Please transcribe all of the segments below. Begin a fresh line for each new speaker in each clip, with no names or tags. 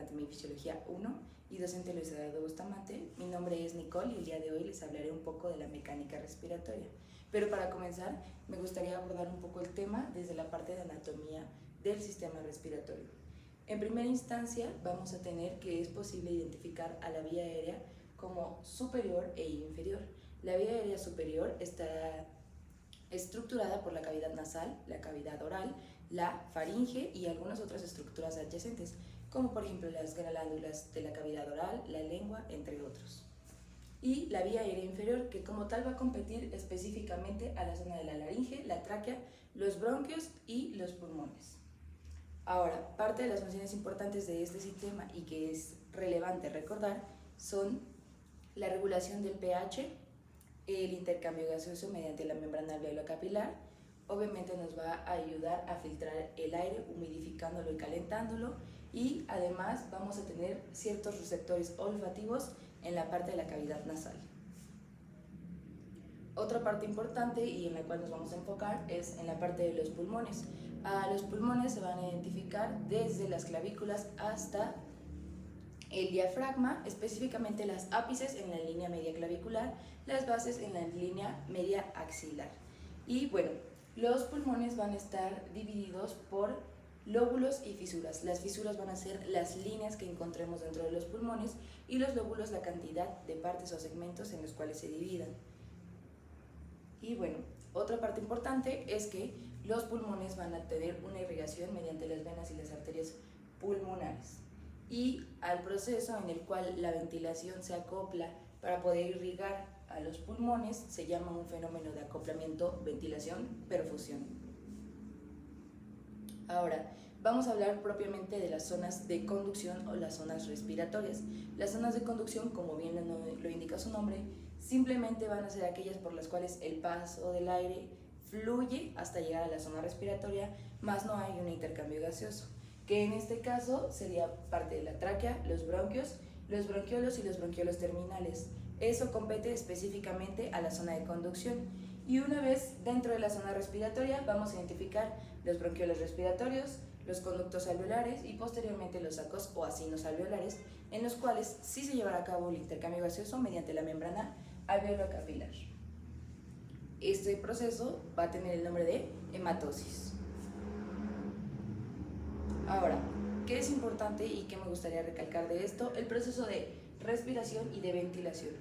Anatomía y Fisiología 1 y docente Luis Eduardo Bustamante. Mi nombre es Nicole y el día de hoy les hablaré un poco de la mecánica respiratoria. Pero para comenzar, me gustaría abordar un poco el tema desde la parte de anatomía del sistema respiratorio. En primera instancia, vamos a tener que es posible identificar a la vía aérea como superior e inferior. La vía aérea superior está estructurada por la cavidad nasal, la cavidad oral, la faringe y algunas otras estructuras adyacentes, como por ejemplo las glándulas de la cavidad oral, la lengua, entre otros. Y la vía aérea inferior, que como tal va a competir específicamente a la zona de la laringe, la tráquea, los bronquios y los pulmones. Ahora, parte de las funciones importantes de este sistema y que es relevante recordar son la regulación del pH, el intercambio gaseoso mediante la membrana alveolo-capilar. Obviamente nos va a ayudar a filtrar el aire humidificándolo y calentándolo, y además vamos a tener ciertos receptores olfativos en la parte de la cavidad nasal. Otra parte importante y en la cual nos vamos a enfocar es en la parte de los pulmones. A los pulmones se van a identificar desde las clavículas hasta el diafragma, específicamente las ápices en la línea media clavicular, las bases en la línea media axilar. Y bueno, los pulmones van a estar divididos por lóbulos y fisuras. Las fisuras van a ser las líneas que encontremos dentro de los pulmones y los lóbulos la cantidad de partes o segmentos en los cuales se dividan. Y bueno, otra parte importante es que los pulmones van a tener una irrigación mediante las venas y las arterias pulmonares. Y al proceso en el cual la ventilación se acopla para poder irrigar a los pulmones se llama un fenómeno de acoplamiento, ventilación, perfusión. Ahora, vamos a hablar propiamente de las zonas de conducción o las zonas respiratorias. Las zonas de conducción, como bien lo indica su nombre, simplemente van a ser aquellas por las cuales el paso del aire fluye hasta llegar a la zona respiratoria, más no hay un intercambio gaseoso, que en este caso sería parte de la tráquea, los bronquios, los bronquiolos y los bronquiolos terminales. Eso compete específicamente a la zona de conducción. Y una vez dentro de la zona respiratoria vamos a identificar los bronquiolos respiratorios, los conductos alveolares y posteriormente los sacos o acinos alveolares, en los cuales sí se llevará a cabo el intercambio gaseoso mediante la membrana alveolo-capilar. Este proceso va a tener el nombre de hematosis. Ahora, ¿qué es importante y qué me gustaría recalcar de esto? El proceso de respiración y de ventilación.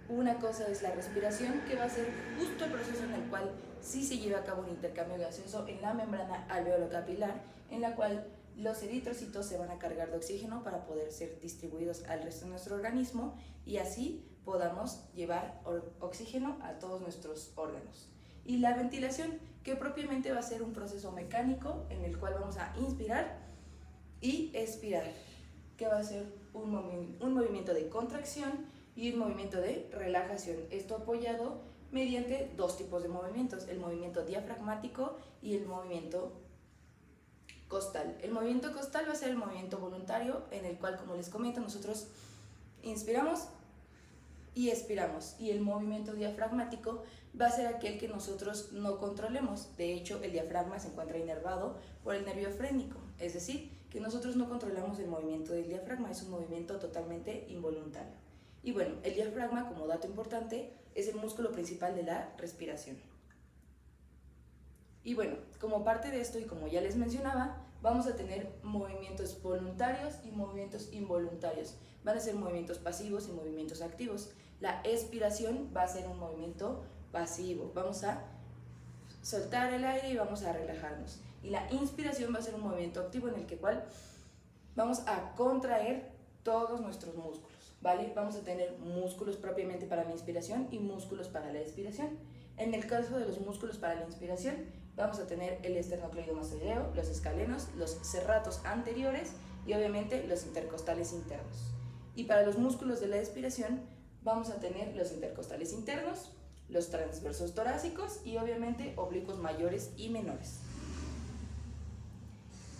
Una cosa es la respiración, que va a ser justo el proceso en el cual sí se lleva a cabo un intercambio gaseoso en la membrana alveolo-capilar, en la cual los eritrocitos se van a cargar de oxígeno para poder ser distribuidos al resto de nuestro organismo y así podamos llevar oxígeno a todos nuestros órganos. Y la ventilación, que propiamente va a ser un proceso mecánico en el cual vamos a inspirar y expirar, que va a ser un movimiento de contracción y un movimiento de relajación. Esto apoyado mediante dos tipos de movimientos, el movimiento diafragmático y el movimiento costal. El movimiento costal va a ser el movimiento voluntario en el cual, como les comento, nosotros inspiramos y expiramos, y el movimiento diafragmático va a ser aquel que nosotros no controlemos. De hecho, el diafragma se encuentra inervado por el nervio frénico, es decir, que nosotros no controlamos el movimiento del diafragma, es un movimiento totalmente involuntario. Y bueno, el diafragma, como dato importante, es el músculo principal de la respiración. Y bueno, como parte de esto y como ya les mencionaba, vamos a tener movimientos voluntarios y movimientos involuntarios. Van a ser movimientos pasivos y movimientos activos. La expiración va a ser un movimiento pasivo. Vamos a soltar el aire y vamos a relajarnos. Y la inspiración va a ser un movimiento activo en el cual vamos a contraer todos nuestros músculos, ¿vale? Vamos a tener músculos propiamente para la inspiración y músculos para la expiración. En el caso de los músculos para la inspiración, vamos a tener el esternocleidomastoideo, los escalenos, los serratos anteriores y obviamente los intercostales internos. Y para los músculos de la expiración, vamos a tener los intercostales internos, los transversos torácicos y obviamente oblicuos mayores y menores.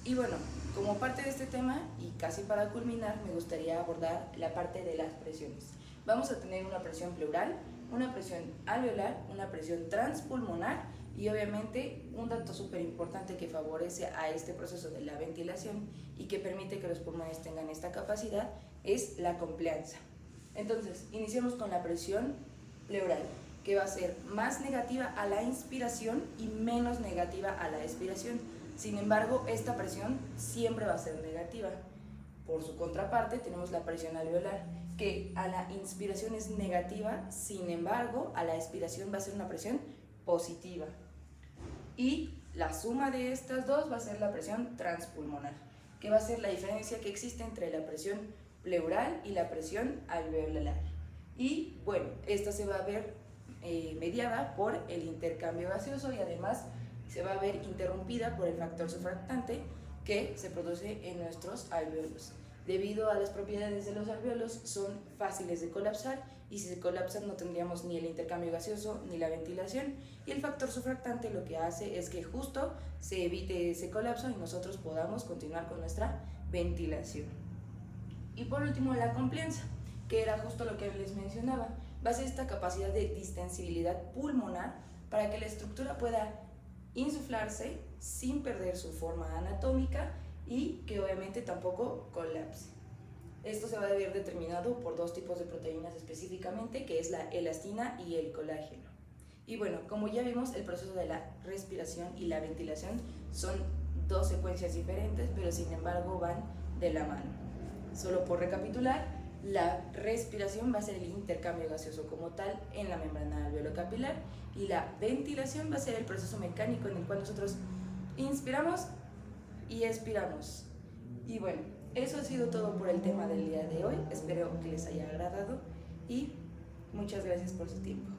Y bueno, como parte de este tema y casi para culminar, me gustaría abordar la parte de las presiones. Vamos a tener una presión pleural, una presión alveolar, una presión transpulmonar Y obviamente un dato súper importante que favorece a este proceso de la ventilación y que permite que los pulmones tengan esta capacidad es la complianza. Entonces, iniciamos con la presión pleural, que va a ser más negativa a la inspiración y menos negativa a la expiración. Sin embargo, esta presión siempre va a ser negativa. Por su contraparte, tenemos la presión alveolar, que a la inspiración es negativa, sin embargo, a la expiración va a ser una presión positiva. Y la suma de estas dos va a ser la presión transpulmonar, que va a ser la diferencia que existe entre la presión pleural y la presión alveolar. Y bueno, esta se va a ver mediada por el intercambio gaseoso y además se va a ver interrumpida por el factor surfactante que se produce en nuestros alveolos. Debido a las propiedades de los alveolos, son fáciles de colapsar y si se colapsan no tendríamos ni el intercambio gaseoso ni la ventilación, y el factor surfactante lo que hace es que justo se evite ese colapso y nosotros podamos continuar con nuestra ventilación. Y por último, la complianza, que era justo lo que les mencionaba, va a ser esta capacidad de distensibilidad pulmonar para que la estructura pueda insuflarse sin perder su forma anatómica y que obviamente tampoco colapse. Esto se va a ver determinado por dos tipos de proteínas específicamente, que es la elastina y el colágeno. Y bueno, como ya vimos, el proceso de la respiración y la ventilación son dos secuencias diferentes, pero sin embargo van de la mano. Solo por recapitular, la respiración va a ser el intercambio gaseoso como tal en la membrana alveolo-capilar y la ventilación va a ser el proceso mecánico en el cual nosotros inspiramos y expiramos. Y bueno, eso ha sido todo por el tema del día de hoy. Espero que les haya agradado y muchas gracias por su tiempo.